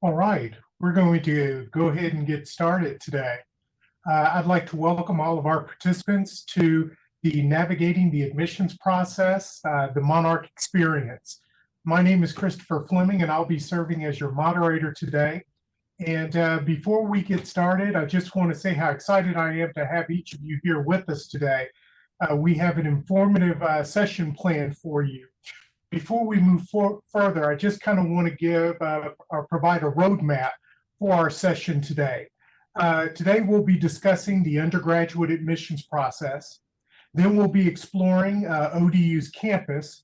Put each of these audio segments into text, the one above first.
All right, we're going to go ahead and get started today. I'd like to welcome all of our participants to the Navigating the Admissions Process, the Monarch Experience. My name is Christopher Fleming, and I'll be serving as your moderator today. And before we get started, I just want to say how excited I am to have each of you here with us today. We have an informative session planned for you. Before we move further, I just kind of want to give or provide a roadmap for our session today. Today we'll be discussing the undergraduate admissions process. Then we'll be exploring ODU's campus.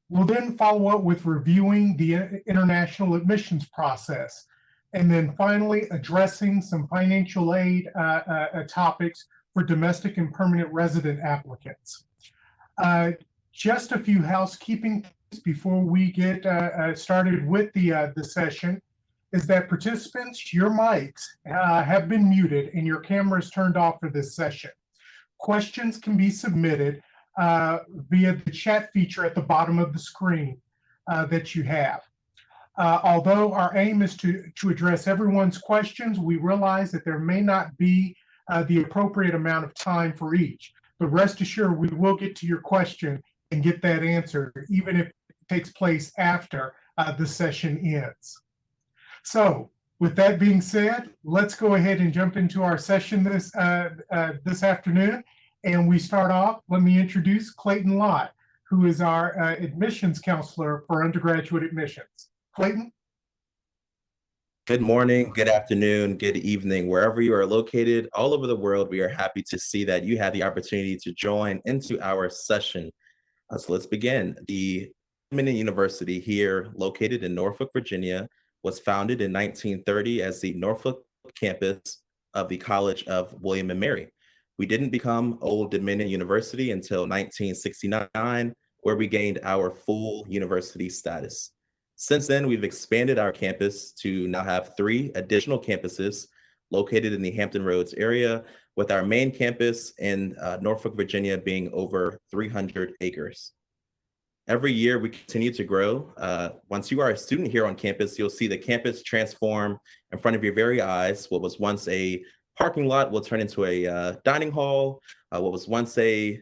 We'll then follow up with reviewing the international admissions process. And then finally addressing some financial aid topics for domestic and permanent resident applicants. Just a few housekeeping before we get started with the session is that participants, your mics have been muted and your cameras turned off for this session. Questions can be submitted via the chat feature at the bottom of the screen that you have. Although our aim is to address everyone's questions, we realize that there may not be the appropriate amount of time for each. But rest assured, we will get to your question and get that answered, even if it takes place after the session ends. So with that being said, let's go ahead and jump into our session this afternoon. And we start off, let me introduce Clayton Lott, who is our admissions counselor for undergraduate admissions. Clayton? Good morning, good afternoon, good evening, wherever you are located all over the world. We are happy to see that you had the opportunity to join into our session. So let's begin. The Dominion University here, located in Norfolk, Virginia, was founded in 1930 as the Norfolk campus of the College of William and Mary. We didn't become Old Dominion University until 1969, where we gained our full university status. Since then, we've expanded our campus to now have 3 additional campuses located in the Hampton Roads area, with our main campus in Norfolk, Virginia being over 300 acres. Every year we continue to grow. Once you are a student here on campus, you'll see the campus transform in front of your very eyes. What was once a parking lot will turn into a dining hall. What was once a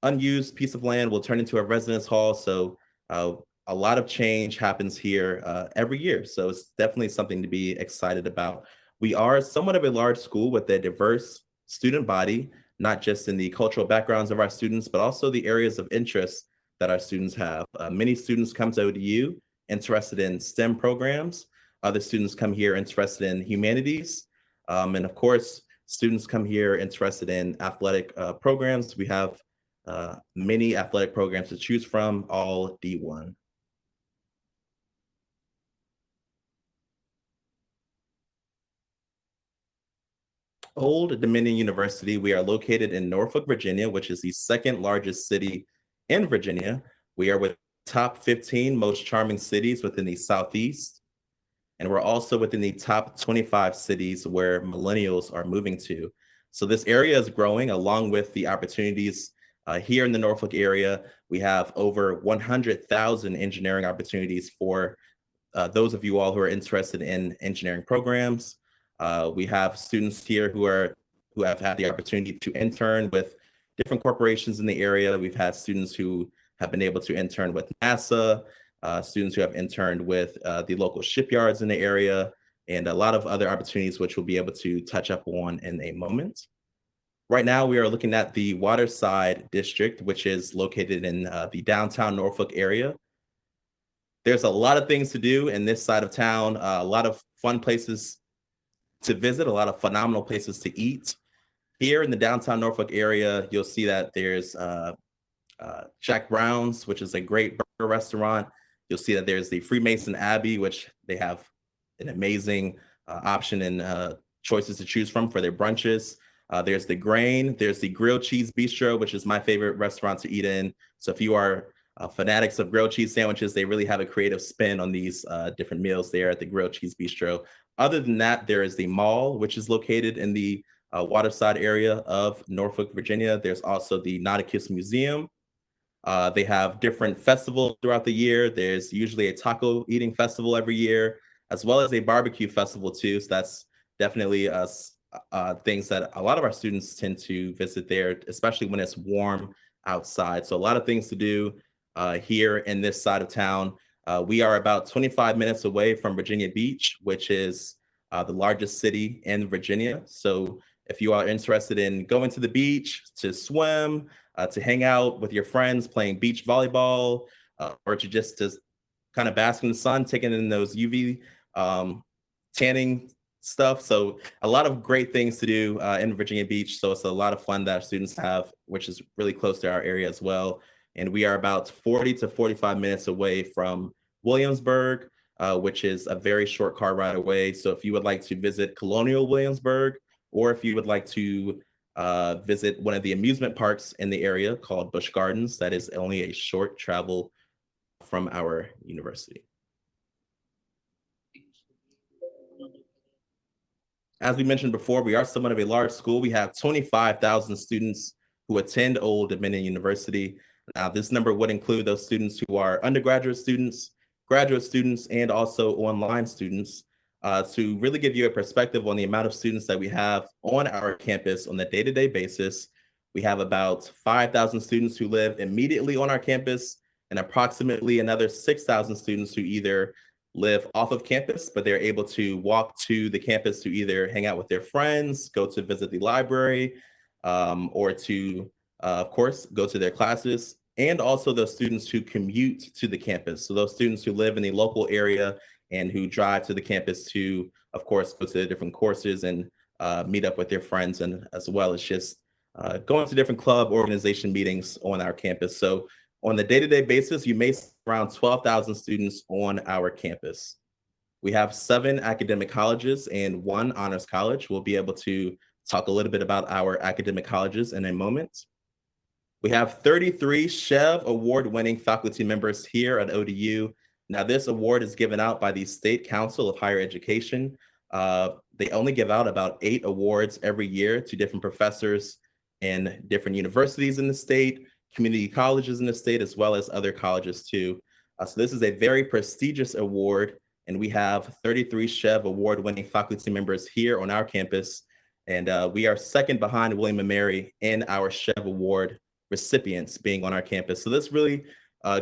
unused piece of land will turn into a residence hall. So a lot of change happens here every year. So it's definitely something to be excited about. We are somewhat of a large school with a diverse student body, not just in the cultural backgrounds of our students, but also the areas of interest that our students have. Many students come to ODU interested in STEM programs. Other students come here interested in humanities. And of course, students come here interested in athletic programs. We have many athletic programs to choose from, all D1. Old Dominion University, we are located in Norfolk, Virginia, which is the 2nd largest city in Virginia. We are with top 15 most charming cities within the Southeast. And we're also within the top 25 cities where millennials are moving to. So this area is growing along with the opportunities here in the Norfolk area. We have over 100,000 engineering opportunities for those of you all who are interested in engineering programs. We have students here who have had the opportunity to intern with different corporations in the area. We've had students who have been able to intern with NASA, students who have interned with the local shipyards in the area, and a lot of other opportunities which we'll be able to touch up on in a moment. Right now, we are looking at the Waterside District, which is located in the downtown Norfolk area. There's a lot of things to do in this side of town, a lot of fun places to visit, a lot of phenomenal places to eat. Here in the downtown Norfolk area, you'll see that there's Jack Brown's, which is a great burger restaurant. You'll see that there's the Freemason Abbey, which they have an amazing option and choices to choose from for their brunches. There's the Grain, there's the Grilled Cheese Bistro, which is my favorite restaurant to eat in. So if you are fanatics of grilled cheese sandwiches, they really have a creative spin on these different meals there at the Grilled Cheese Bistro. Other than that, there is the Mall, which is located in the Waterside area of Norfolk, Virginia. There's also the Nauticus Museum. They have different festivals throughout the year. There's usually a taco eating festival every year. as well as a barbecue festival too. So that's definitely things that a lot of our students tend to visit there, especially when it's warm outside. So a lot of things to do here in this side of town. We are about 25 minutes away from Virginia Beach, which is the largest city in Virginia. So if you are interested in going to the beach to swim, to hang out with your friends, playing beach volleyball, or to kind of bask in the sun, taking in those UV tanning stuff. So a lot of great things to do in Virginia Beach. So it's a lot of fun that our students have, which is really close to our area as well. And we are about 40 to 45 minutes away from Williamsburg, which is a very short car ride away. So if you would like to visit Colonial Williamsburg, or if you would like to visit one of the amusement parks in the area called Busch Gardens, that is only a short travel from our university. As we mentioned before, we are somewhat of a large school. We have 25,000 students who attend Old Dominion University. Now, this number would include those students who are undergraduate students, graduate students, and also online students. To really give you a perspective on the amount of students that we have on our campus on a day-to-day basis, we have about 5,000 students who live immediately on our campus, and approximately another 6,000 students who either live off of campus, but they're able to walk to the campus to either hang out with their friends, go to visit the library, or to, of course, go to their classes, and also those students who commute to the campus. So those students who live in the local area and who drive to the campus to, of course, go to the different courses and meet up with their friends, and as well as just going to different club organization meetings on our campus. So on the day-to-day basis, you may see around 12,000 students on our campus. We have 7 academic colleges and 1 honors college. We'll be able to talk a little bit about our academic colleges in a moment. We have 33 Chev award-winning faculty members here at ODU. Now, this award is given out by the State Council of Higher Education. They only give out about 8 awards every year to different professors in different universities in the state, community colleges in the state, as well as other colleges too. So this is a very prestigious award, and we have 33 Chev award-winning faculty members here on our campus, and we are second behind William & Mary in our Chev Award recipients being on our campus. So this really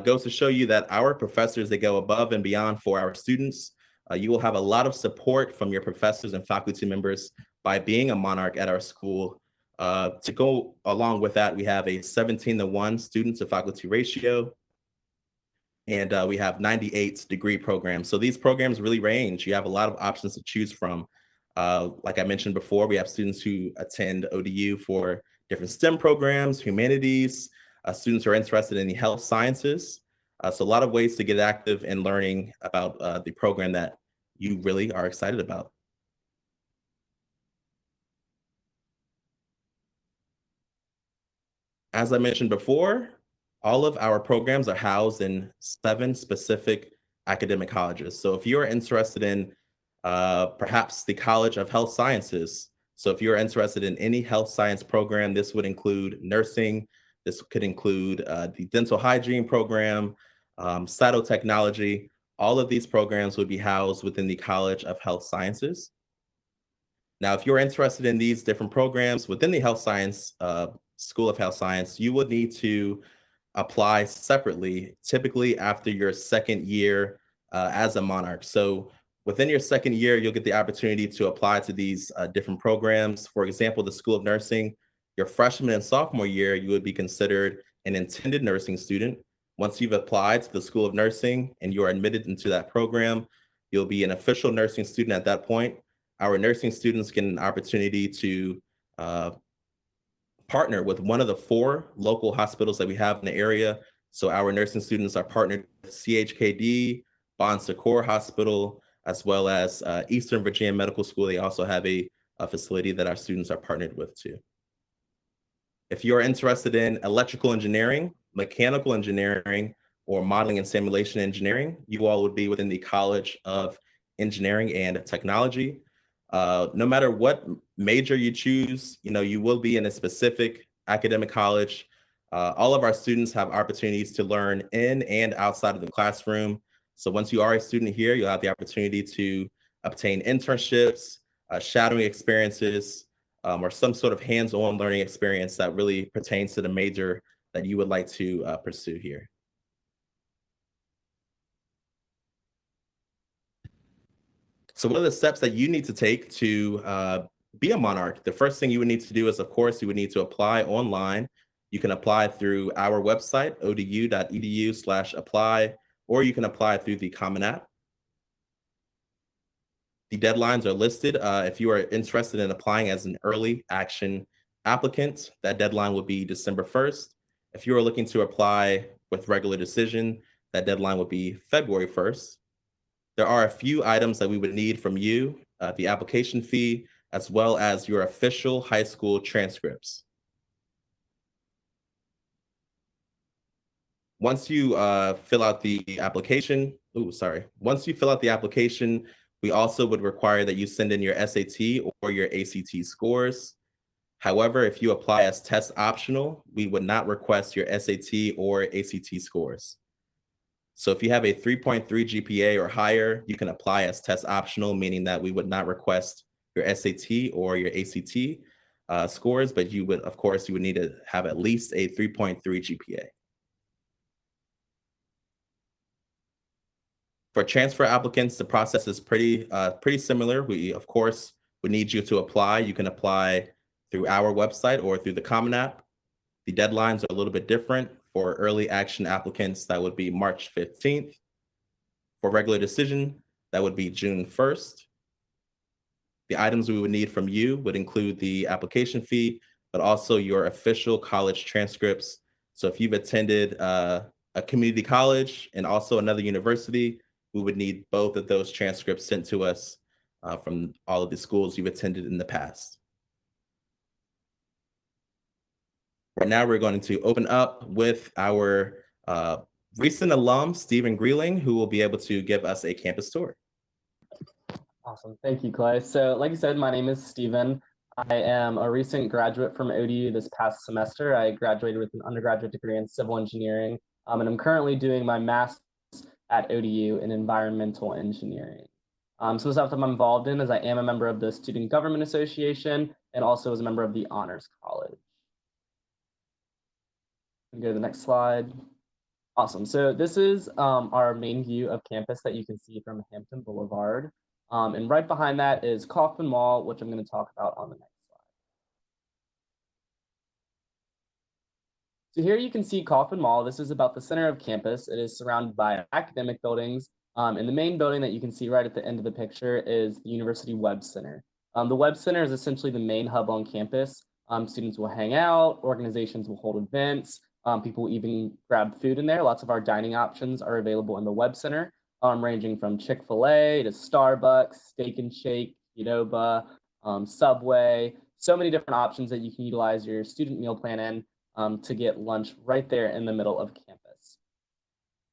goes to show you that our professors, they go above and beyond for our students. You will have a lot of support from your professors and faculty members by being a Monarch at our school. To go along with that, we have a 17-to-1 student to faculty ratio, and we have 98 degree programs. So these programs really range. You have a lot of options to choose from. Like I mentioned before, we have students who attend ODU for different STEM programs, humanities, students who are interested in the health sciences. So a lot of ways to get active in learning about the program that you really are excited about. As I mentioned before, all of our programs are housed in 7 specific academic colleges. So if you're interested in perhaps the College of Health Sciences, so if you're interested in any health science program, this would include nursing, this could include the dental hygiene program, cytotechnology. All of these programs would be housed within the College of Health Sciences. Now, if you're interested in these different programs within the Health Science School of Health Science, you would need to apply separately, typically after your second year as a Monarch. So within your second year, you'll get the opportunity to apply to these different programs. For example, the School of Nursing, your freshman and sophomore year, you would be considered an intended nursing student. Once you've applied to the School of Nursing and you are admitted into that program, you'll be an official nursing student at that point. Our nursing students get an opportunity to partner with one of the 4 local hospitals that we have in the area. So our nursing students are partnered with CHKD, Bon Secours Hospital, as well as Eastern Virginia Medical School. They also have a facility that our students are partnered with too. If you're interested in electrical engineering, mechanical engineering, or modeling and simulation engineering, you all would be within the College of Engineering and Technology. No matter what major you choose, you will be in a specific academic college. All of our students have opportunities to learn in and outside of the classroom. So once you are a student here, you'll have the opportunity to obtain internships, shadowing experiences, or some sort of hands-on learning experience that really pertains to the major that you would like to pursue here. So what are the steps that you need to take to be a Monarch? The first thing you would need to do is, of course, you would need to apply online. You can apply through our website, odu.edu/apply, or you can apply through the Common App. The deadlines are listed. If you are interested in applying as an early action applicant, that deadline will be December 1st. If you are looking to apply with regular decision, that deadline would be February 1st. There are a few items that we would need from you, the application fee, as well as your official high school transcripts. Once you fill out the application, once you fill out the application, we also would require that you send in your SAT or your ACT scores. However, if you apply as test optional, we would not request your SAT or ACT scores. So if you have a 3.3 GPA or higher, you can apply as test optional, meaning that we would not request your SAT or your ACT scores, but you would, of course, you would need to have at least a 3.3 GPA. For transfer applicants, the process is pretty similar. We, of course, would need you to apply. You can apply through our website or through the Common App. The deadlines are a little bit different. For early action applicants, that would be March 15th. For regular decision, that would be June 1st. The items we would need from you would include the application fee, but also your official college transcripts. So if you've attended a community college and also another university, we would need both of those transcripts sent to us from all of the schools you've attended in the past. Right now, we're going to open up with our recent alum, Stephen Greeling, who will be able to give us a campus tour. Awesome. Thank you, Clay. So like you said, my name is Stephen. I am a recent graduate from ODU this past semester. I graduated with an undergraduate degree in civil engineering, and I'm currently doing my master's at ODU in environmental engineering. Some of the stuff that I'm involved in is I am a member of the Student Government Association and also as a member of the Honors College. Go to the next slide. Awesome. So this is our main view of campus that you can see from Hampton Boulevard. And right behind that is Kaufman Mall, which I'm going to talk about on the next slide. So here you can see Kaufman Mall. This is about the center of campus. It is surrounded by academic buildings. And the main building that you can see right at the end of the picture is the University Web Center. The Web Center is essentially the main hub on campus. Students will hang out, organizations will hold events, people will even grab food in there. Lots of our dining options are available in the Web Center, ranging from Chick-fil-A to Starbucks, Steak and Shake, Qdoba, Subway, so many different options that you can utilize your student meal plan in to get lunch right there in the middle of campus.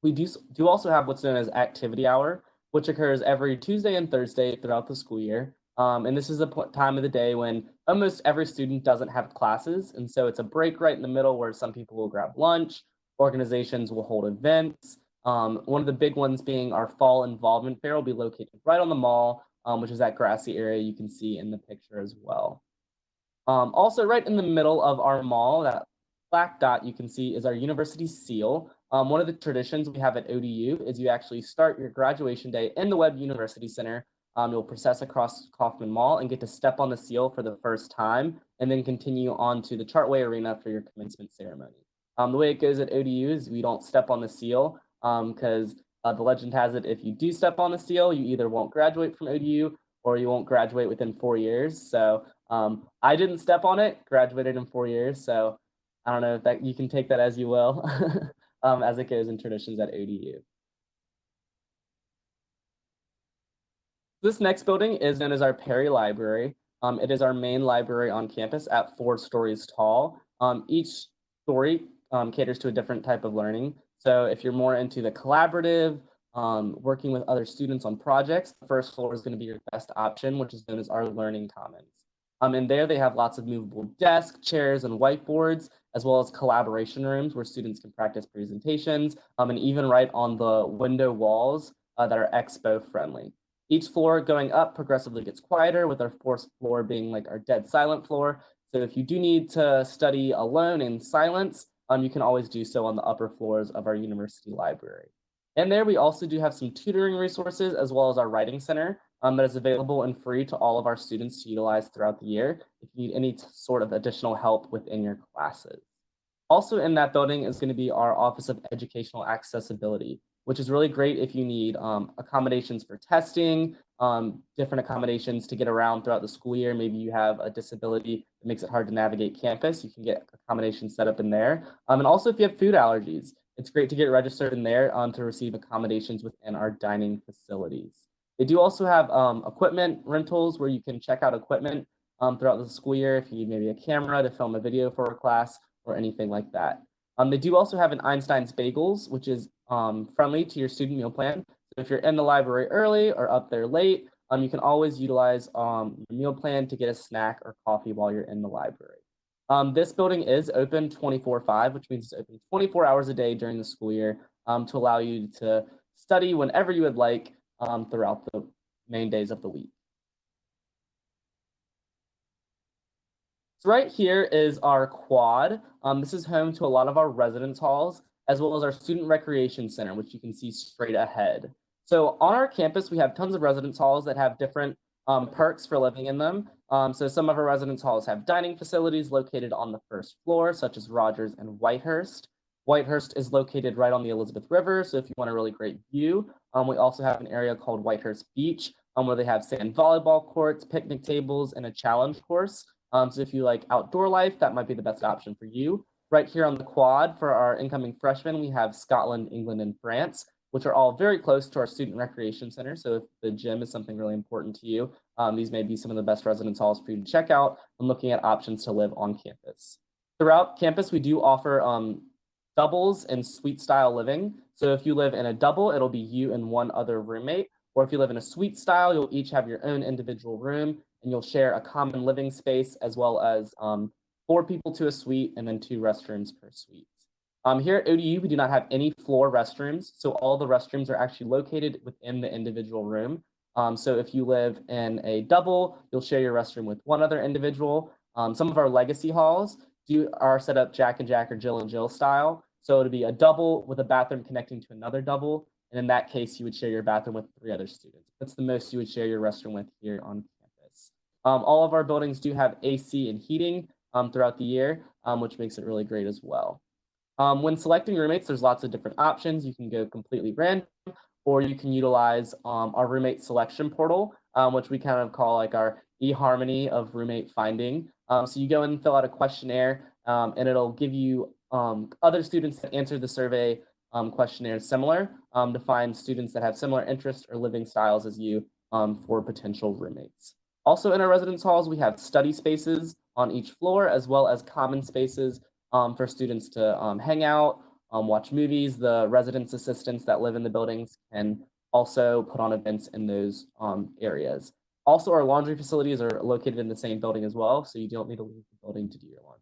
We do also have what's known as activity hour, which occurs every Tuesday and Thursday throughout the school year. And this is a time of the day when almost every student doesn't have classes. And so it's a break right in the middle where some people will grab lunch, organizations will hold events. One of the big ones being our fall involvement fair will be located right on the mall, which is that grassy area you can see in the picture as well. Also right in the middle of our mall, that black dot you can see is our university seal. One of the traditions we have at ODU is you actually start your graduation day in the Webb University Center. You'll process across Kaufman Mall and get to step on the seal for the first time, and then continue on to the Chartway Arena for your commencement ceremony. The way it goes at ODU is we don't step on the seal because the legend has it, if you do step on the seal, you either won't graduate from ODU or you won't graduate within 4 years. So I didn't step on it, graduated in 4 years. So I don't know if that you can take that as you will, as it goes in traditions at ODU. This next building is known as our Perry Library. It is our main library on campus at 4 stories tall. Each story caters to a different type of learning. So if you're more into the collaborative, working with other students on projects, the first floor is going to be your best option, which is known as our Learning Commons. And there they have lots of movable desks, chairs, and whiteboards, as well as collaboration rooms where students can practice presentations, and even write on the window walls that are expo friendly. Each floor going up progressively gets quieter, with our fourth floor being like our dead silent floor. So if you do need to study alone in silence, you can always do so on the upper floors of our university library. And there we also do have some tutoring resources, as well as our writing center that is available and free to all of our students to utilize throughout the year if you need any sort of additional help within your classes. Also in that building is going to be our Office of Educational Accessibility, which is really great if you need accommodations for testing, different accommodations to get around throughout the school year. Maybe you have a disability that makes it hard to navigate campus. You can get accommodations set up in there. And also if you have food allergies, it's great to get registered in there to receive accommodations within our dining facilities. They do also have equipment rentals where you can check out equipment throughout the school year if you need maybe a camera to film a video for a class or anything like that. They do also have an Einstein's Bagels, which is friendly to your student meal plan. So if you're in the library early or up there late, you can always utilize your meal plan to get a snack or coffee while you're in the library. This building is open 24/5, which means it's open 24 hours a day during the school year to allow you to study whenever you would like throughout the main days of the week. So right here is our quad. This is home to a lot of our residence halls, as well as our student recreation center, which you can see straight ahead. So on our campus, we have tons of residence halls that have different perks for living in them. So some of our residence halls have dining facilities located on the first floor, such as Rogers and Whitehurst. Whitehurst is located right on the Elizabeth River, so if you want a really great view, we also have an area called Whitehurst Beach, where they have sand volleyball courts, picnic tables, and a challenge course. So if you like outdoor life, that might be the best option for you. Right here on the quad for our incoming freshmen, we have Scotland, England, and France, which are all very close to our student recreation center. So if the gym is something really important to you, these may be some of the best residence halls for you to check out when looking at options to live on campus. Throughout campus, we do offer doubles and suite style living. So if you live in a double, it'll be you and one other roommate. Or if you live in a suite style, you'll each have your own individual room and you'll share a common living space, as well as 4 people to a suite and then 2 restrooms per suite. Here at ODU, we do not have any floor restrooms. So all the restrooms are actually located within the individual room. So if you live in a double, you'll share your restroom with one other individual. Some of our legacy halls are set up Jack and Jack or Jill and Jill style. So it'll be a double with a bathroom connecting to another double. And in that case, you would share your bathroom with 3 other students. That's the most you would share your restroom with here on campus. All of our buildings do have AC and heating throughout the year, which makes it really great as well. When selecting roommates, there's lots of different options. You can go completely random, or you can utilize our roommate selection portal, which we kind of call like our eHarmony of roommate finding. So you go and fill out a questionnaire, and it'll give you other students that answered the survey questionnaire similar to find students that have similar interests or living styles as you for potential roommates. Also in our residence halls, we have study spaces on each floor, as well as common spaces for students to hang out, watch movies. The residence assistants that live in the buildings can also put on events in those areas. Also, our laundry facilities are located in the same building as well, so you don't need to leave the building to do your laundry.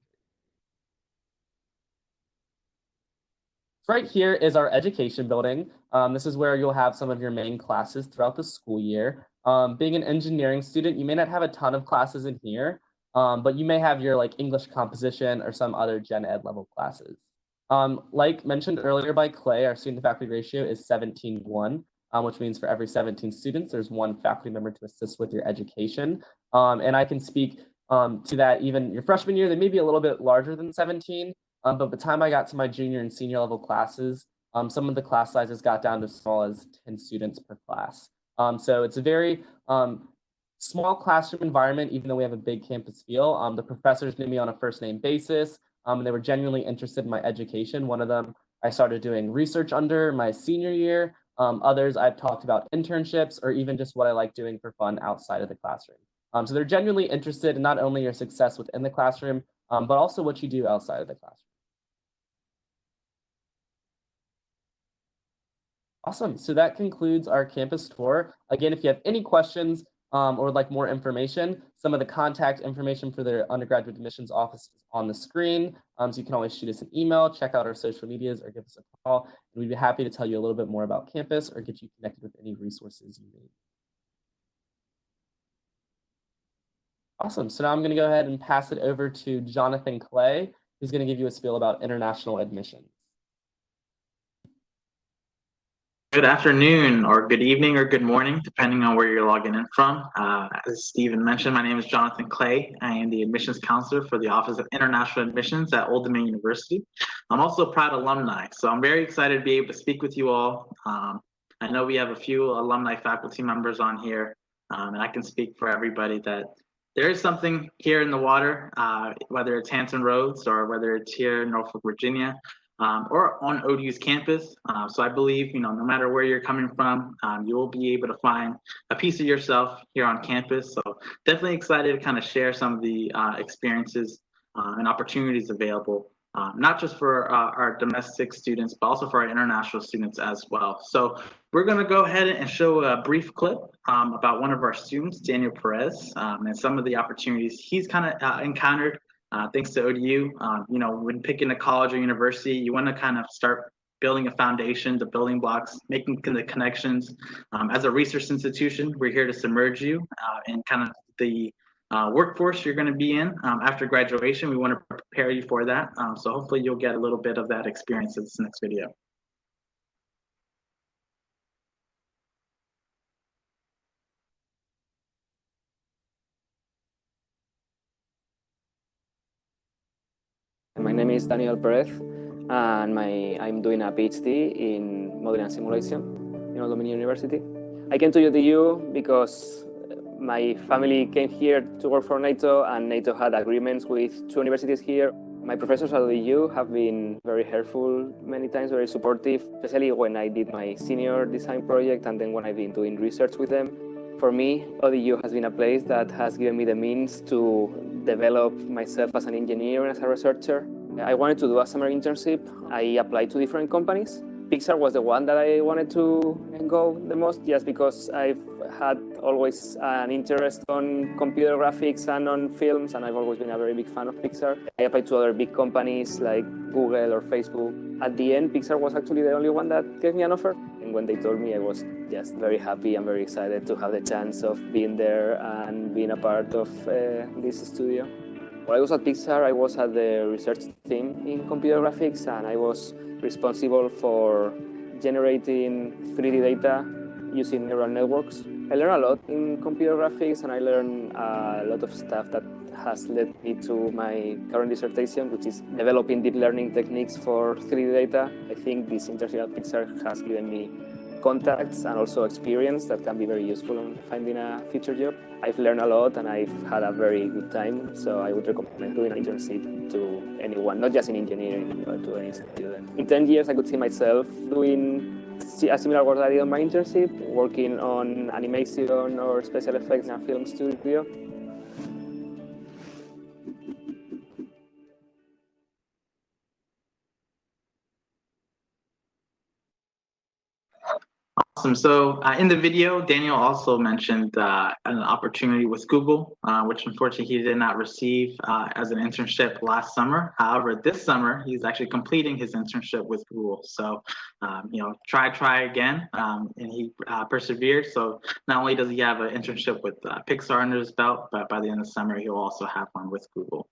Right here is our education building. This is where you'll have some of your main classes throughout the school year. Being an engineering student, you may not have a ton of classes in here, but you may have your like English composition or some other gen ed level classes. Like mentioned earlier by Clay, our student to faculty ratio is 17:1, which means for every 17 students, there's 1 faculty member to assist with your education. And I can speak to that even your freshman year, they may be a little bit larger than 17, but by the time I got to my junior and senior level classes, some of the class sizes got down to as small as 10 students per class. So it's a very small classroom environment, even though we have a big campus feel. The professors knew me on a first name basis, and they were genuinely interested in my education. One of them I started doing research under my senior year. Others I've talked about internships or even just what I like doing for fun outside of the classroom. So they're genuinely interested in not only your success within the classroom, but also what you do outside of the classroom. Awesome. So that concludes our campus tour. Again, if you have any questions, or would like more information, some of the contact information for their undergraduate admissions office is on the screen. So you can always shoot us an email, check out our social medias, or give us a call. And we'd be happy to tell you a little bit more about campus or get you connected with any resources you need. Awesome. So now I'm going to go ahead and pass it over to Jonathan Clay, who's going to give you a spiel about international admissions. Good afternoon, or good evening, or good morning, depending on where you're logging in from. As Stephen mentioned, my name is Jonathan Clay. I am the admissions counselor for the Office of International Admissions at Old Dominion University. I'm also a proud alumni, so I'm very excited to be able to speak with you all. I know we have a few alumni faculty members on here, and I can speak for everybody that there is something here in the water, whether it's Hampton Roads or whether it's here in Norfolk, Virginia, or on ODU's campus. So I believe, no matter where you're coming from, you will be able to find a piece of yourself here on campus. So definitely excited to kind of share some of the experiences and opportunities available, not just for our domestic students, but also for our international students as well. So we're going to go ahead and show a brief clip about one of our students, Daniel Perez, and some of the opportunities he's kind of encountered thanks to ODU. When picking a college or university, you want to kind of start building a foundation, the building blocks, making the connections. As a research institution, we're here to submerge you in kind of the workforce you're going to be in after graduation. We want to prepare you for that. So hopefully you'll get a little bit of that experience in this next video. My name is Daniel Perez, and I'm doing a PhD in modeling and simulation in Old Dominion University. I came to ODU because my family came here to work for NATO, and NATO had agreements with 2 universities here. My professors at ODU have been very helpful many times, very supportive, especially when I did my senior design project and then when I've been doing research with them. For me, ODU has been a place that has given me the means to develop myself as an engineer and as a researcher. I wanted to do a summer internship. I applied to different companies. Pixar was the one that I wanted to go the most, just because I've had always an interest on computer graphics and on films, and I've always been a very big fan of Pixar. I applied to other big companies like Google or Facebook. At the end, Pixar was actually the only one that gave me an offer. And when they told me, I was just very happy and very excited to have the chance of being there and being a part of this studio. While I was at Pixar, I was at the research team in computer graphics, and I was responsible for generating 3D data using neural networks. I learned a lot in computer graphics, and I learned a lot of stuff that has led me to my current dissertation, which is developing deep learning techniques for 3D data. I think this internship at Pixar has given me contacts and also experience that can be very useful in finding a future job. I've learned a lot and I've had a very good time, so I would recommend doing an internship to anyone, not just in engineering, but to any student. In 10 years, I could see myself doing a similar work that I did on my internship, working on animation or special effects in a film studio. Awesome. So in the video, Daniel also mentioned an opportunity with Google, which unfortunately he did not receive as an internship last summer. However, this summer, he's actually completing his internship with Google. So, try again, and he persevered. So not only does he have an internship with Pixar under his belt, but by the end of the summer, he'll also have one with Google.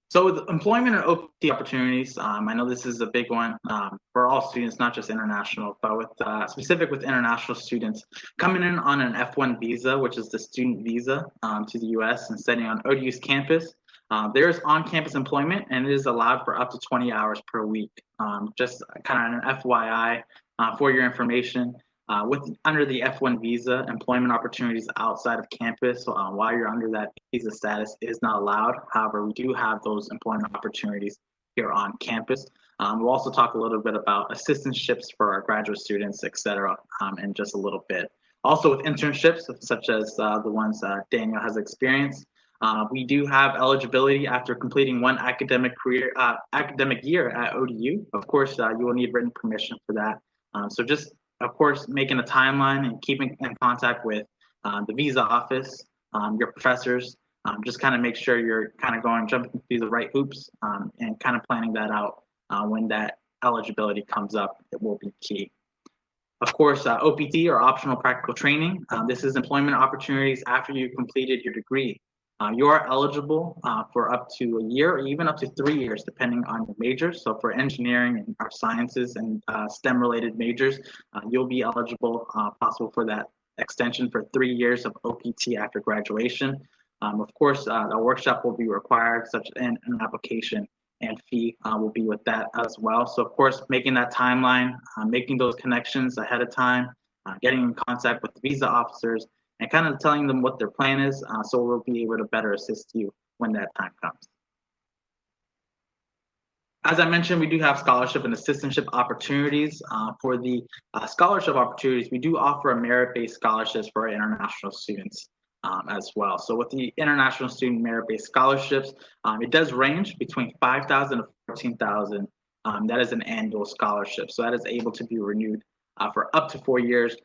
So with employment and OPT opportunities, I know this is a big one for all students, not just international, but with specific with international students coming in on an F1 visa, which is the student visa to the US and studying on ODU's campus. There is on-campus employment, and it is allowed for up to 20 hours per week. Just kind of an FYI for your information. Under the F1 visa, employment opportunities outside of campus while you're under that visa status is not allowed. However, we do have those employment opportunities here on campus. We'll also talk a little bit about assistantships for our graduate students, et cetera, in just a little bit. Also with internships, such as the ones Daniel has experienced, We do have eligibility after completing one academic year at ODU. Of course, you will need written permission for that. So just, of course, making a timeline and keeping in contact with the visa office, your professors, just kind of make sure you're kind of jumping through the right hoops and kind of planning that out when that eligibility comes up. It will be key. Of course, OPT or optional practical training. This is employment opportunities after you've completed your degree. You are eligible for up to a year or even up to 3 years, depending on your majors. So for engineering and our sciences and STEM related majors, you'll be eligible possible for that extension for 3 years of OPT after graduation. Of course, a workshop will be required, such as an application and fee will be with that as well. So of course, making that timeline, making those connections ahead of time, getting in contact with the visa officers, and kind of telling them what their plan is, so we'll be able to better assist you when that time comes. As I mentioned, we do have scholarship and assistantship opportunities. For the scholarship opportunities, we do offer a merit-based scholarships for our international students as well. So with the international student merit-based scholarships, it does range between $5,000 to $14,000. That is an annual scholarship. So that is able to be renewed for up to 4 years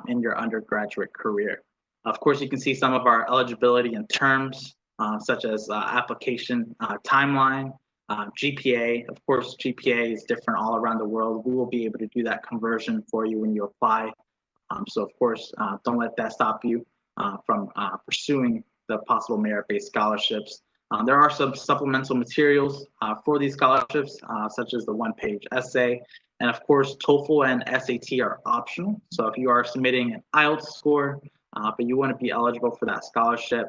in your undergraduate career. Of course, you can see some of our eligibility and terms, such as application timeline, GPA. Of course, GPA is different all around the world. We will be able to do that conversion for you when you apply. So of course, don't let that stop you from pursuing the possible merit-based scholarships. There are some supplemental materials for these scholarships, such as the one-page essay. And of course, TOEFL and SAT are optional. So if you are submitting an IELTS score, but you want to be eligible for that scholarship,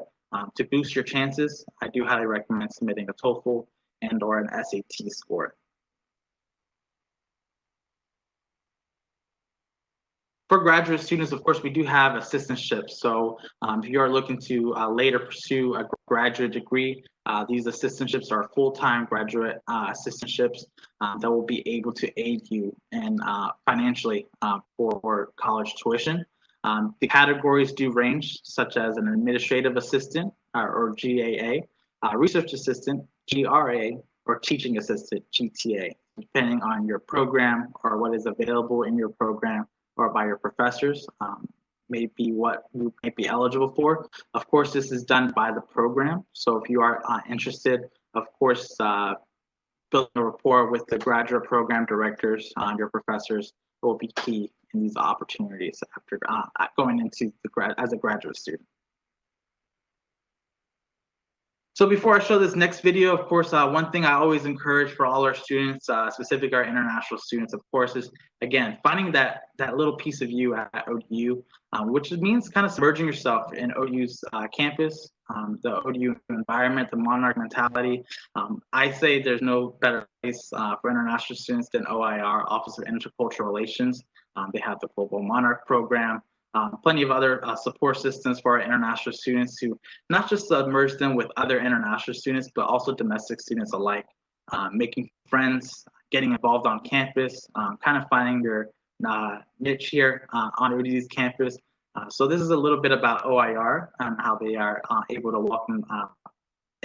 to boost your chances, I do highly recommend submitting a TOEFL and or an SAT score. For graduate students, of course, we do have assistantships. So if you are looking to later pursue a graduate degree, these assistantships are full-time graduate assistantships that will be able to aid you in financially for college tuition. The categories do range, such as an administrative assistant or GAA, research assistant, GRA, or teaching assistant, GTA, depending on your program or what is available in your program or by your professors, may be what you may be eligible for. Of course, this is done by the program. So if you are interested, of course, building a rapport with the graduate program directors, your professors, will be key in these opportunities after going into as a graduate student. So before I show this next video, of course, one thing I always encourage for all our students, specifically our international students, of course, is, again, finding that little piece of you at ODU, which means kind of submerging yourself in ODU's campus, the ODU environment, the Monarch mentality. I say there's no better place for international students than OIR, Office of Intercultural Relations. They have the Global Monarch program. Plenty of other support systems for our international students to not just submerge them with other international students, but also domestic students alike, making friends, getting involved on campus, kind of finding their niche here on ODU's campus. So this is a little bit about OIR and how they are able to welcome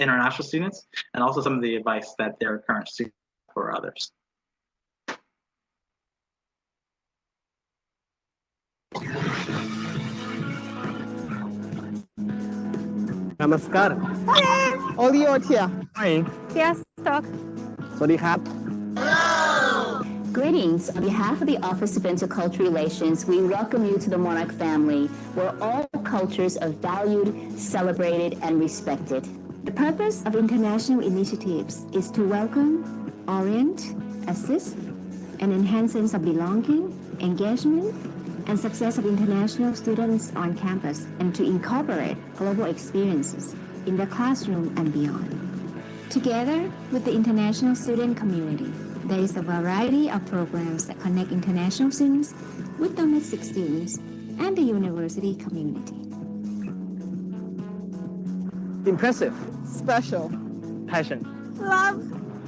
international students, and also some of the advice that their current students for others. Namaskar. All yours here. Hi. Yes, talk. สวัสดีครับ Greetings. On behalf of the Office of Intercultural Relations, we welcome you to the Monarch family, where all cultures are valued, celebrated, and respected. The purpose of international initiatives is to welcome, orient, assist, and enhance sense of belonging, engagement, and success of international students on campus, and to incorporate global experiences in the classroom and beyond. Together with the international student community, there is a variety of programs that connect international students with domestic students and the university community. Impressive. Special. Passion. Love.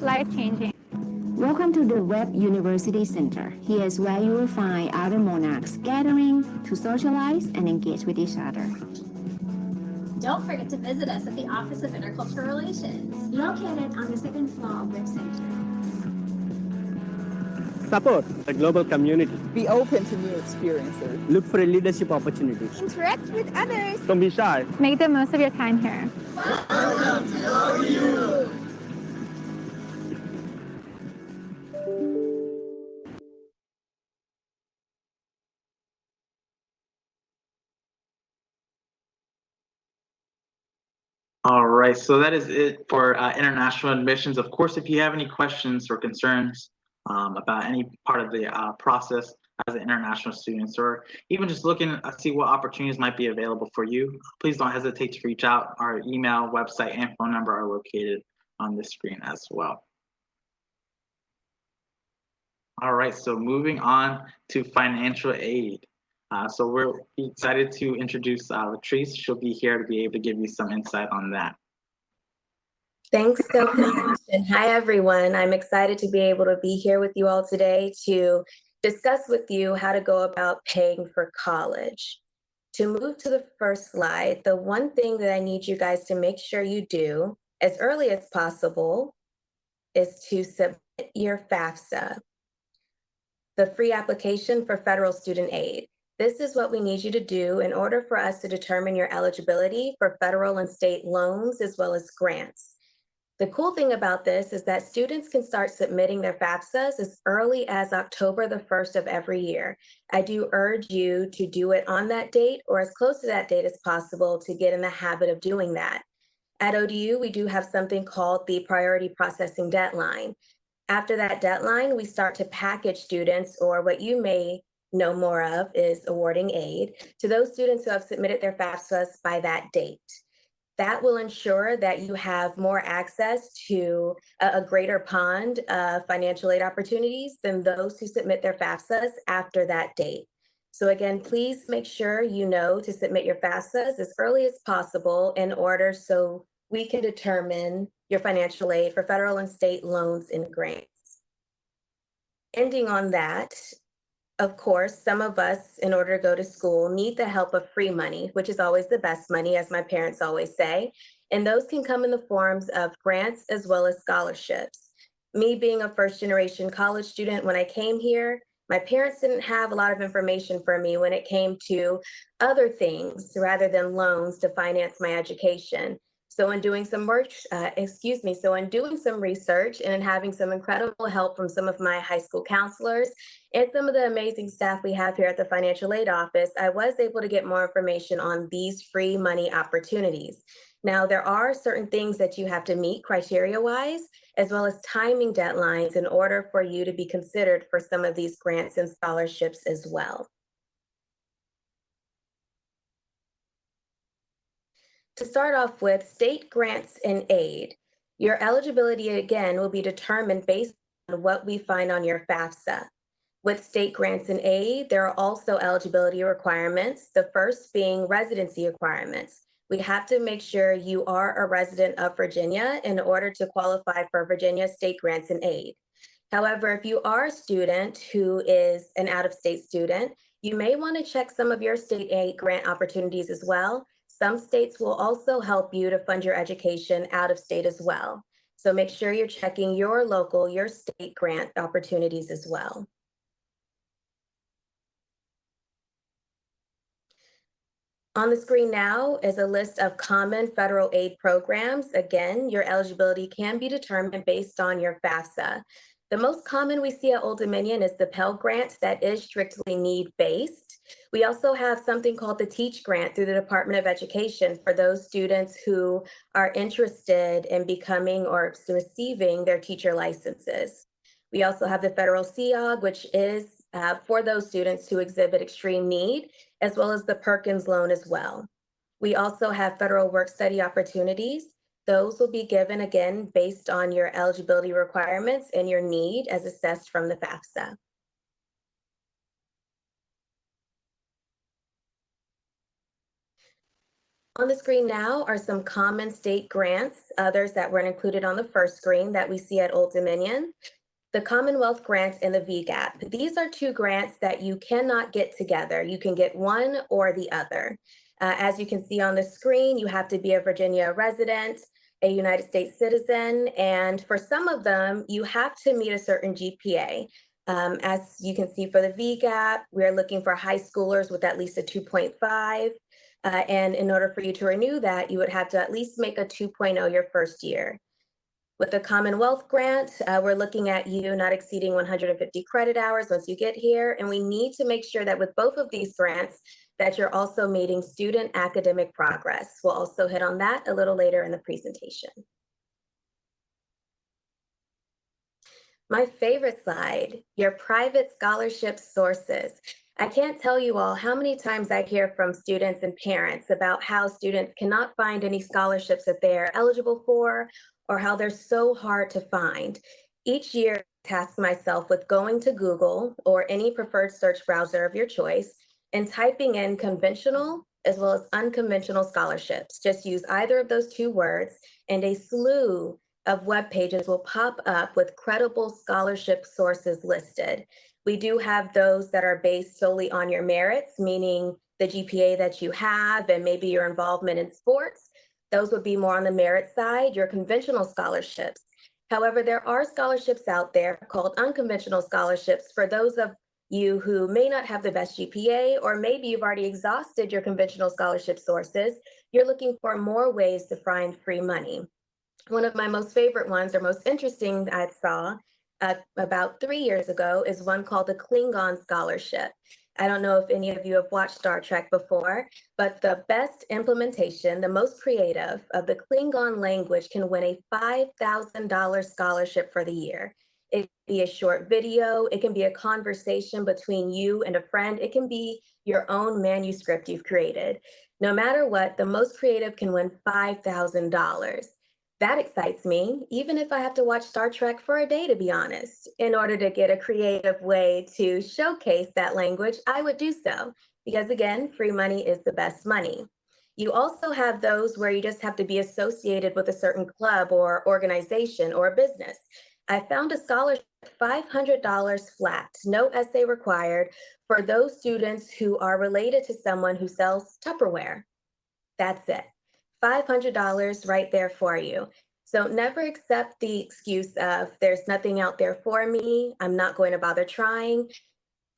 Life-changing. Welcome to the Web University Center. Here is where you will find other monarchs gathering to socialize and engage with each other. Don't forget to visit us at the Office of Intercultural Relations, Located on the second floor of Web Center. Support the global community. Be open to new experiences. Look for leadership opportunities. Interact with others. Don't be shy. Make the most of your time here. All right, so that is it for international admissions. Of course, if you have any questions or concerns about any part of the process as an international student, or even just looking to see what opportunities might be available for you, please don't hesitate to reach out. Our email, website, and phone number are located on the screen as well. All right, so moving on to financial aid. So we're excited to introduce Latrice. She'll be here to be able to give you some insight on that. Thanks so much. And hi, everyone. I'm excited to be able to be here with you all today to discuss with you how to go about paying for college. To move to the first slide, the one thing that I need you guys to make sure you do as early as possible is to submit your FAFSA, the free application for federal student aid. This is what we need you to do in order for us to determine your eligibility for federal and state loans as well as grants. The cool thing about this is that students can start submitting their FAFSAs as early as October the 1st of every year. I do urge you to do it on that date or as close to that date as possible to get in the habit of doing that. At ODU, we do have something called the priority processing deadline. After that deadline, we start to package students, or what you may know more of is awarding aid, to those students who have submitted their FAFSAs by that date. That will ensure that you have more access to a greater pond of financial aid opportunities than those who submit their FAFSAs after that date. So again, please make sure you know to submit your FAFSAs as early as possible in order so we can determine your financial aid for federal and state loans and grants. Ending on that, of course, some of us, in order to go to school, need the help of free money, which is always the best money, as my parents always say. And those can come in the forms of grants as well as scholarships. Me being a first-generation college student, when I came here, my parents didn't have a lot of information for me when it came to other things rather than loans to finance my education. So in doing some research and in having some incredible help from some of my high school counselors and some of the amazing staff we have here at the Financial Aid Office, I was able to get more information on these free money opportunities. Now, there are certain things that you have to meet criteria-wise, as well as timing deadlines in order for you to be considered for some of these grants and scholarships as well. To start off with, state grants and aid. Your eligibility, again, will be determined based on what we find on your FAFSA. With state grants and aid, there are also eligibility requirements, the first being residency requirements. We have to make sure you are a resident of Virginia in order to qualify for Virginia state grants and aid. However, if you are a student who is an out-of-state student, you may want to check some of your state aid grant opportunities as well. Some states will also help you to fund your education out of state as well. So make sure you're checking your local, your state grant opportunities as well. On the screen now is a list of common federal aid programs. Again, your eligibility can be determined based on your FAFSA. The most common we see at Old Dominion is the Pell Grant that is strictly need-based. We also have something called the Teach Grant through the Department of Education for those students who are interested in becoming or receiving their teacher licenses. We also have the Federal CEOG, which is for those students who exhibit extreme need, as well as the Perkins loan as well. We also have federal work-study opportunities. Those will be given, again, based on your eligibility requirements and your need as assessed from the FAFSA. On the screen now are some common state grants, others that weren't included on the first screen that we see at Old Dominion. the Commonwealth Grant and the VGAP. These are two grants that you cannot get together. You can get one or the other. As you can see on the screen, you have to be a Virginia resident, a United States citizen, and for some of them, you have to meet a certain GPA. As you can see for the VGAP, we're looking for high schoolers with at least a 2.5. And in order for you to renew that, you would have to at least make a 2.0 your first year. With the Commonwealth Grant, we're looking at you not exceeding 150 credit hours once you get here. And we need to make sure that with both of these grants, that you're also meeting student academic progress. We'll also hit on that a little later in the presentation. My favorite slide, your private scholarship sources. I can't tell you all how many times I hear from students and parents about how students cannot find any scholarships that they're eligible for, or how they're so hard to find. Each year, I task myself with going to Google or any preferred search browser of your choice and typing in conventional as well as unconventional scholarships. Just use either of those two words and a slew of web pages will pop up with credible scholarship sources listed. We do have those that are based solely on your merits, meaning the GPA that you have and maybe your involvement in sports. Those would be more on the merit side, your conventional scholarships. However, there are scholarships out there called unconventional scholarships for those of you who may not have the best GPA, or maybe you've already exhausted your conventional scholarship sources. You're looking for more ways to find free money. One of my most favorite ones, or most interesting I saw about 3 years ago, is one called the Klingon Scholarship. I don't know if any of you have watched Star Trek before, but the best implementation, the most creative of the Klingon language can win a $5,000 scholarship for the year. It can be a short video, it can be a conversation between you and a friend, it can be your own manuscript you've created. No matter what, the most creative can win $5,000. That excites me, even if I have to watch Star Trek for a day, to be honest. In order to get a creative way to showcase that language, I would do so, because again, free money is the best money. You also have those where you just have to be associated with a certain club or organization or business. I found a scholarship, $500 flat, no essay required, for those students who are related to someone who sells Tupperware. That's it. $500 right there for you. So never accept the excuse of there's nothing out there for me, I'm not going to bother trying.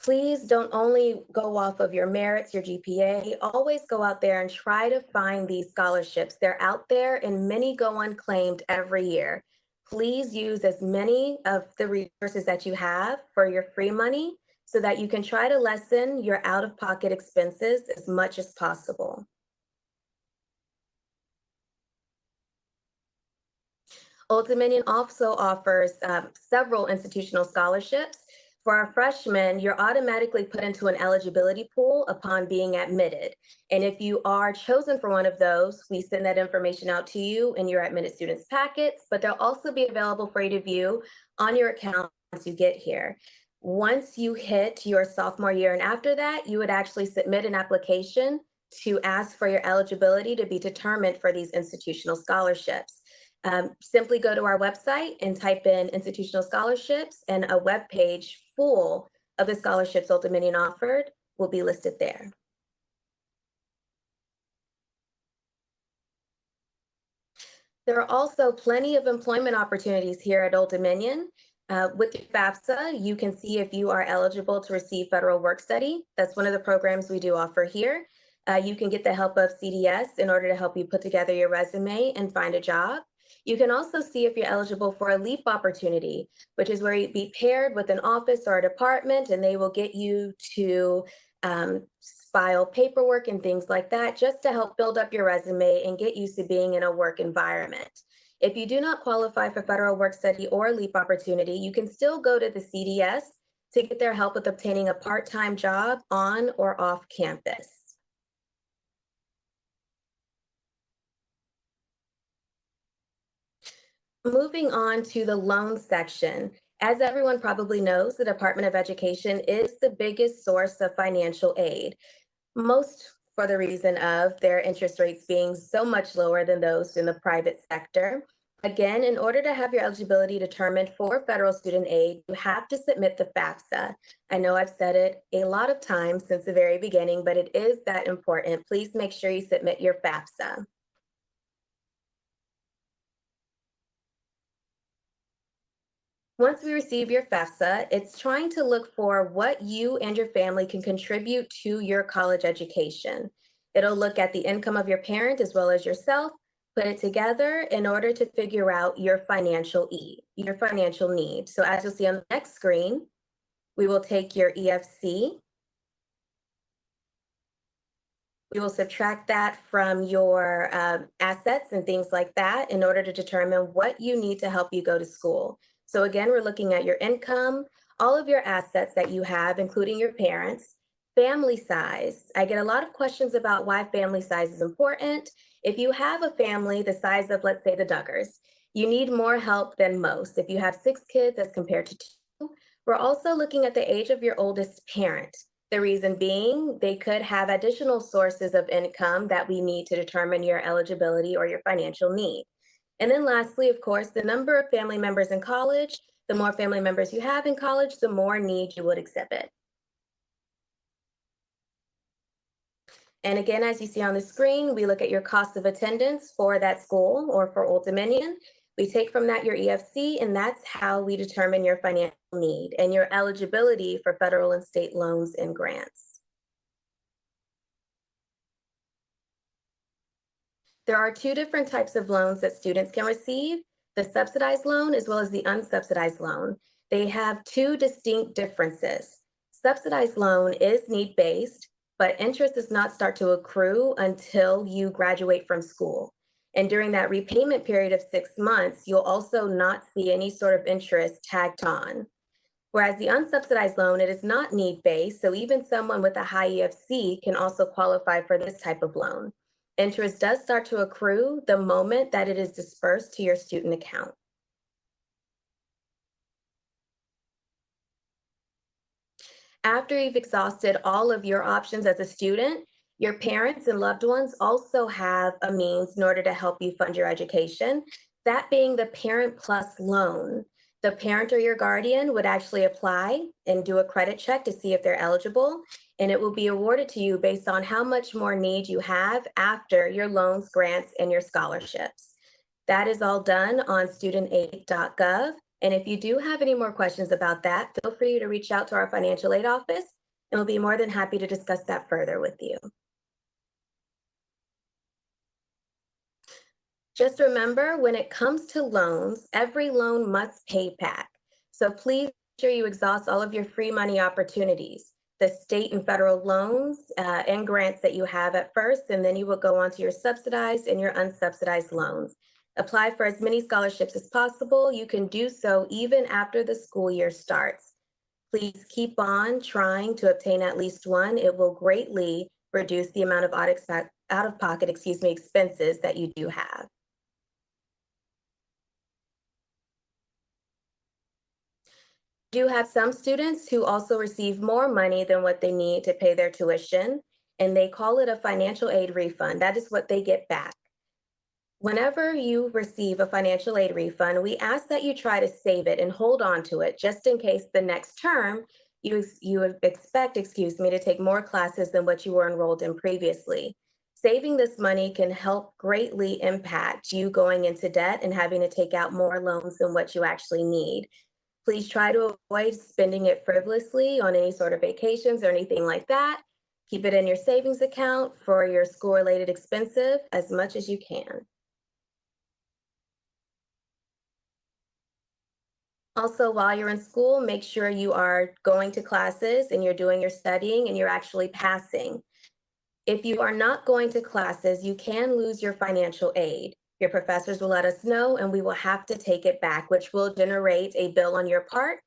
Please don't only go off of your merits, your GPA, always go out there and try to find these scholarships. They're out there and many go unclaimed every year. Please use as many of the resources that you have for your free money so that you can try to lessen your out-of-pocket expenses as much as possible. Old Dominion also offers several institutional scholarships. For our freshmen, you're automatically put into an eligibility pool upon being admitted. And if you are chosen for one of those, we send that information out to you in your admitted students packets, but they'll also be available for you to view on your account once you get here. Once you hit your sophomore year and after that, you would actually submit an application to ask for your eligibility to be determined for these institutional scholarships. Simply go to our website and type in institutional scholarships, and a web page full of the scholarships Old Dominion offered will be listed there. There are also plenty of employment opportunities here at Old Dominion. With your FAFSA, you can see if you are eligible to receive federal work study. That's one of the programs we do offer here. You can get the help of CDS in order to help you put together your resume and find a job. You can also see if you're eligible for a LEAP opportunity, which is where you'd be paired with an office or a department, and they will get you to file paperwork and things like that, just to help build up your resume and get used to being in a work environment. If you do not qualify for federal work study or LEAP opportunity, you can still go to the CDS to get their help with obtaining a part-time job on or off campus. Moving on to the loan section. As everyone probably knows, the Department of Education is the biggest source of financial aid, most for the reason of their interest rates being so much lower than those in the private sector. Again, in order to have your eligibility determined for federal student aid, you have to submit the FAFSA. I know I've said it a lot of times since the very beginning, but it is that important. Please make sure you submit your FAFSA. Once we receive your FAFSA, it's trying to look for what you and your family can contribute to your college education. It'll look at the income of your parent as well as yourself, put it together in order to figure out your financial need. So as you'll see on the next screen, we will take your EFC. We will subtract that from your assets and things like that in order to determine what you need to help you go to school. So again, we're looking at your income, all of your assets that you have, including your parents, family size. I get a lot of questions about why family size is important. If you have a family the size of, let's say, the Duggars, you need more help than most. If you have 6 kids as compared to 2, we're also looking at the age of your oldest parent. The reason being, they could have additional sources of income that we need to determine your eligibility or your financial need. And then lastly, of course, the number of family members in college. The more family members you have in college, the more need you would exhibit. And again, as you see on the screen, we look at your cost of attendance for that school or for Old Dominion. We take from that your EFC, and that's how we determine your financial need and your eligibility for federal and state loans and grants. There are 2 different types of loans that students can receive, the subsidized loan as well as the unsubsidized loan. They have 2 distinct differences. Subsidized loan is need-based, but interest does not start to accrue until you graduate from school. And during that repayment period of 6 months, you'll also not see any sort of interest tagged on. Whereas the unsubsidized loan, it is not need-based, so even someone with a high EFC can also qualify for this type of loan. Interest does start to accrue the moment that it is dispersed to your student account. After you've exhausted all of your options as a student, your parents and loved ones also have a means in order to help you fund your education, that being the Parent Plus loan. The parent or your guardian would actually apply and do a credit check to see if they're eligible, and it will be awarded to you based on how much more need you have after your loans, grants, and your scholarships. That is all done on studentaid.gov. And if you do have any more questions about that, feel free to reach out to our financial aid office, and we'll be more than happy to discuss that further with you. Just remember, when it comes to loans, every loan must pay back. So please make sure you exhaust all of your free money opportunities, the state and federal loans and grants that you have at first, and then you will go on to your subsidized and your unsubsidized loans. Apply for as many scholarships as possible. You can do so even after the school year starts. Please keep on trying to obtain at least one. It will greatly reduce the amount of out-of-pocket expenses that you do have. Do have some students who also receive more money than what they need to pay their tuition, and they call it a financial aid refund. That is what they get back. Whenever you receive a financial aid refund, we ask that you try to save it and hold on to it just in case the next term you expect, to take more classes than what you were enrolled in previously. Saving this money can help greatly impact you going into debt and having to take out more loans than what you actually need. Please try to avoid spending it frivolously on any sort of vacations or anything like that. Keep it in your savings account for your school-related expenses as much as you can. Also, while you're in school, make sure you are going to classes and you're doing your studying and you're actually passing. If you are not going to classes, you can lose your financial aid. Your professors will let us know and we will have to take it back, which will generate a bill on your part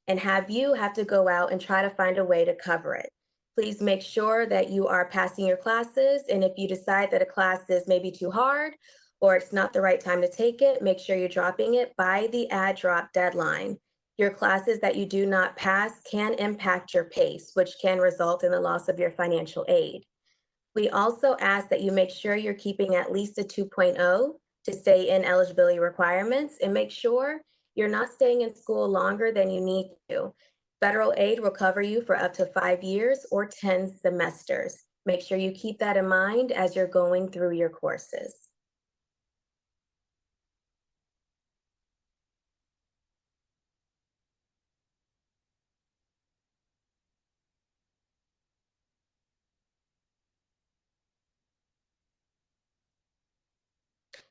and have you have to go out and try to find a way to cover it. Please make sure that you are passing your classes, and if you decide that a class is maybe too hard or it's not the right time to take it, make sure you're dropping it by the add drop deadline. Your classes that you do not pass can impact your PACE, which can result in the loss of your financial aid. We also ask that you make sure you're keeping at least a 2.0 to stay in eligibility requirements and make sure you're not staying in school longer than you need to. Federal aid will cover you for up to 5 years or 10 semesters. Make sure you keep that in mind as you're going through your courses.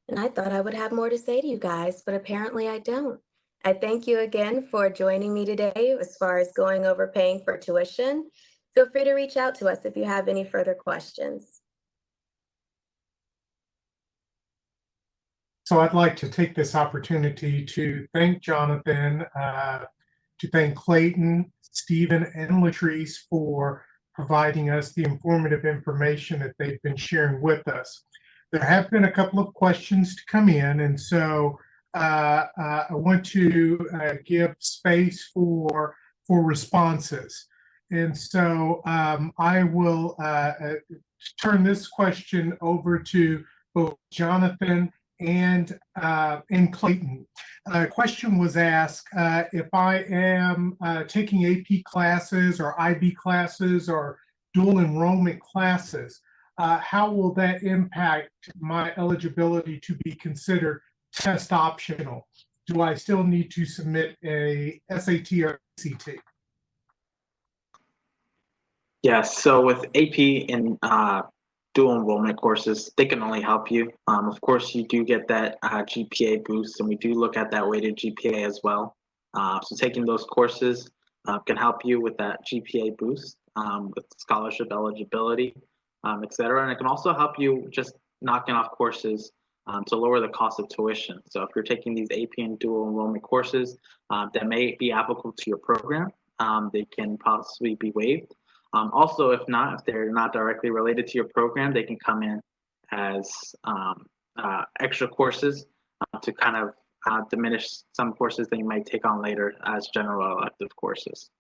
And I thought I would have more to say to you guys, but apparently I don't. I thank you again for joining me today as far as going over paying for tuition. Feel free to reach out to us if you have any further questions. So I'd like to take this opportunity to thank Jonathan, to thank Clayton, Stephen, and Latrice for providing us the informative information that they've been sharing with us. There have been a couple of questions to come in, and so I want to give space for responses. And so I will turn this question over to both Jonathan and Clayton. A question was asked, if I am taking AP classes or IB classes or dual enrollment classes, how will that impact my eligibility to be considered test optional? Do I still need to submit a SAT or ACT? Yes, so with AP and dual enrollment courses, they can only help you. Of course, you do get that GPA boost, and we do look at that weighted GPA as well. So taking those courses can help you with that GPA boost, with scholarship eligibility, et cetera. And it can also help you just knocking off courses to lower the cost of tuition. So if you're taking these AP and dual enrollment courses that may be applicable to your program, they can possibly be waived. Also, if they're not directly related to your program, they can come in as extra courses to kind of diminish some courses that you might take on later as general elective courses.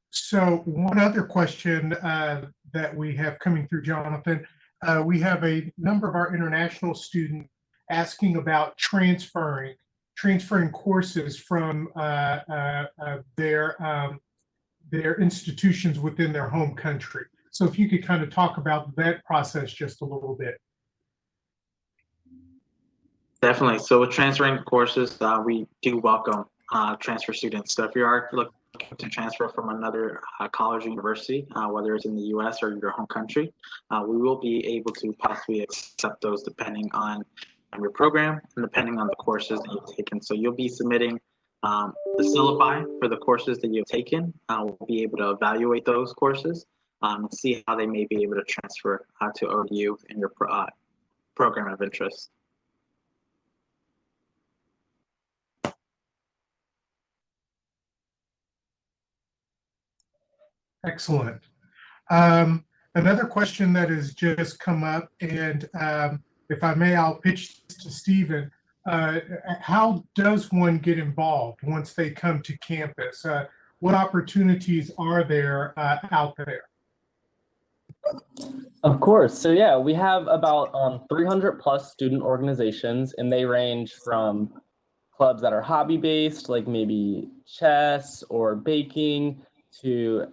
So one other question that we have coming through, Jonathan, we have a number of our international students asking about transferring courses from their institutions within their home country. So if you could kind of talk about that process just a little bit. Definitely. So with transferring courses, we do welcome transfer students. So if you are looking to transfer from another college or university, whether it's in the US or your home country, we will be able to possibly accept those depending on your program and depending on the courses that you've taken. So you'll be submitting the syllabi for the courses that you've taken. We'll be able to evaluate those courses and see how they may be able to transfer to ODU in your program of interest. Excellent. Another question that has just come up, and if I may, I'll pitch this to Stephen. How does one get involved once they come to campus? What opportunities are there out there? Of course. So yeah, we have about 300 plus student organizations, and they range from clubs that are hobby-based, like maybe chess or baking, to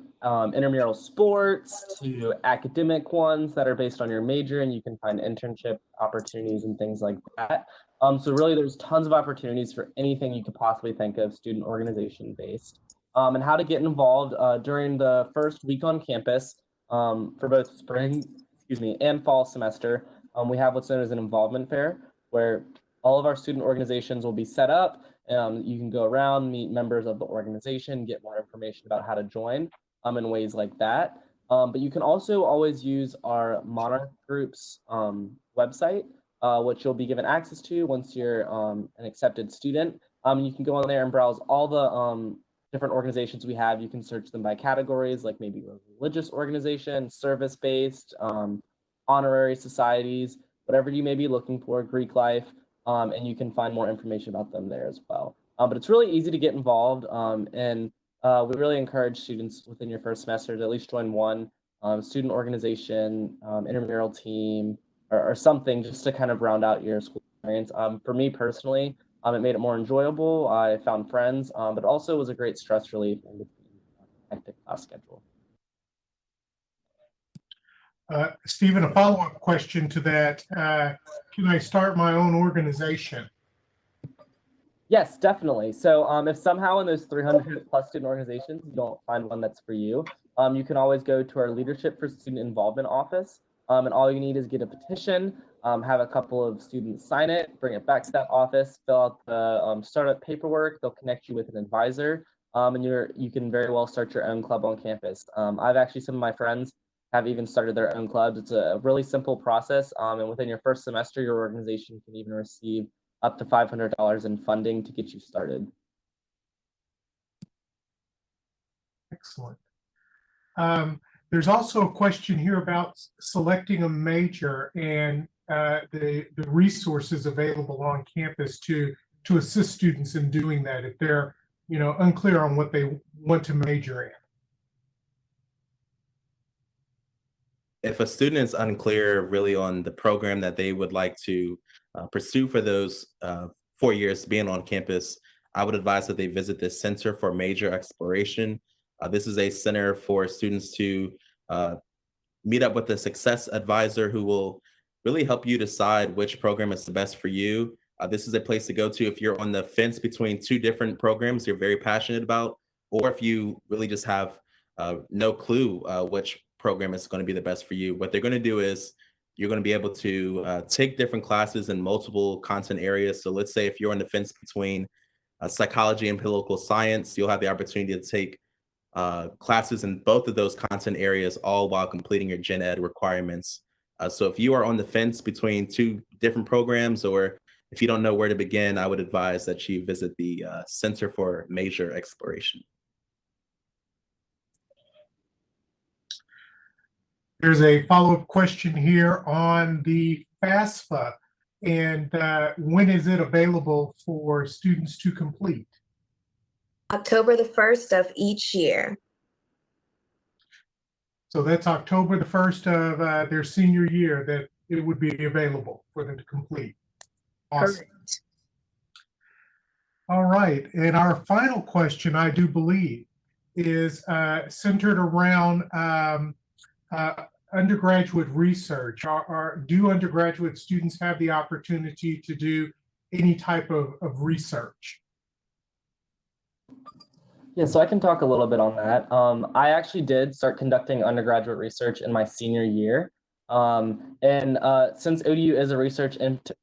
intramural sports, to academic ones that are based on your major, and you can find internship opportunities and things like that. So really, there's tons of opportunities for anything you could possibly think of student organization-based. And how to get involved during the first week on campus for both spring, and fall semester, we have what's known as an involvement fair, where all of our student organizations will be set up. You can go around, meet members of the organization, get more information about how to join in ways like that. But you can also always use our Monarch Group's website, which you'll be given access to once you're an accepted student. You can go on there and browse all the different organizations we have. You can search them by categories, like maybe religious organization, service-based, honorary societies, whatever you may be looking for, Greek life. And you can find more information about them there as well. But it's really easy to get involved, and we really encourage students within your first semester to at least join one. student organization, intramural team, or something just to kind of round out your school experience. For me personally, it made it more enjoyable. I found friends, but also was a great stress relief in between hectic class schedule. Stephen, a follow-up question to that. Can I start my own organization? Yes, definitely. So if somehow in those 300 plus student organizations, you don't find one that's for you, you can always go to our Leadership for Student Involvement office. And all you need is get a petition, have a couple of students sign it, bring it back to that office, fill out the startup paperwork. They'll connect you with an advisor, and you can very well start your own club on campus. I've actually, some of my friends have even started their own clubs. It's a really simple process, and within your first semester, your organization can even receive up to $500 in funding to get you started. Excellent. There's also a question here about selecting a major and the resources available on campus to assist students in doing that if they're unclear on what they want to major in. If a student is unclear really on the program that they would like to pursue for those 4 years being on campus, I would advise that they visit the Center for Major Exploration. This is a center for students to meet up with a success advisor who will really help you decide which program is the best for you. This is a place to go to if you're on the fence between two different programs you're very passionate about, or if you really just have no clue which program is going to be the best for you. What they're going to do is you're going to be able to take different classes in multiple content areas. So let's say if you're on the fence between psychology and political science, you'll have the opportunity to take classes in both of those content areas, all while completing your gen ed requirements. So if you are on the fence between two different programs, or if you don't know where to begin, I would advise that you visit the Center for Major Exploration. There's a follow-up question here on the FAFSA, and when is it available for students to complete? October the 1st of each year. So that's October the 1st of their senior year that it would be available for them to complete. Awesome. Correct. All right, and our final question, I do believe, is centered around undergraduate research. Do undergraduate students have the opportunity to do any type of research? Yeah, so I can talk a little bit on that. I actually did start conducting undergraduate research in my senior year. And since ODU is a research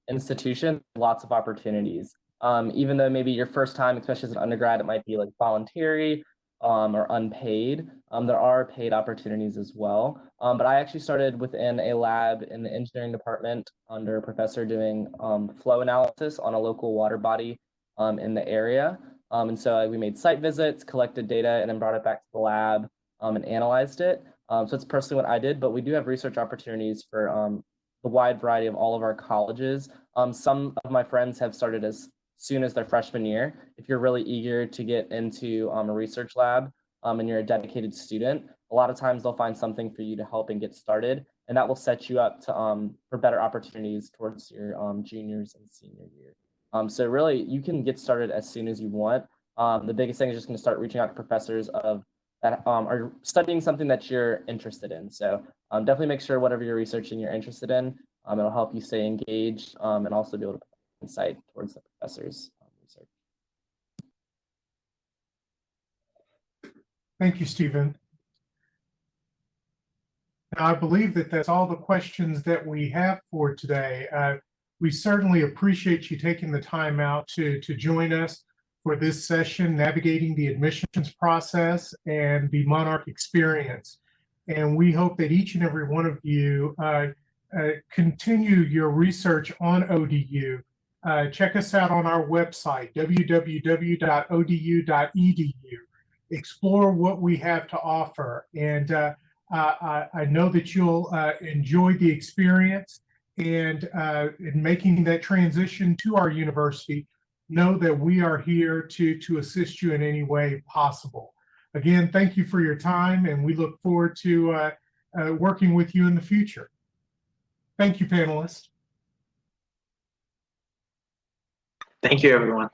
institution, lots of opportunities. Even though maybe your first time, especially as an undergrad, it might be like voluntary or unpaid. There are paid opportunities as well. But I actually started within a lab in the engineering department under a professor doing flow analysis on a local water body in the area. And so we made site visits, collected data, and then brought it back to the lab and analyzed it. So it's personally what I did, but we do have research opportunities for the wide variety of all of our colleges. Some of my friends have started as soon as their freshman year. If you're really eager to get into a research lab and you're a dedicated student, a lot of times they'll find something for you to help and get started, and that will set you up to for better opportunities towards your juniors and senior year. So really, you can get started as soon as you want. The biggest thing is just going to start reaching out to professors that are studying something that you're interested in. So definitely make sure whatever you're researching you're interested in. It'll help you stay engaged and also be able to provide insight towards the professor's research. Thank you, Stephen. Now, I believe that that's all the questions that we have for today. We certainly appreciate you taking the time out to join us for this session, navigating the admissions process and the Monarch experience. And we hope that each and every one of you continue your research on ODU. Check us out on our website, www.odu.edu. Explore what we have to offer. And I know that you'll enjoy the experience. And in making that transition to our university, know that we are here to assist you in any way possible. Again, thank you for your time, and we look forward to working with you in the future. Thank you, panelists. Thank you, everyone.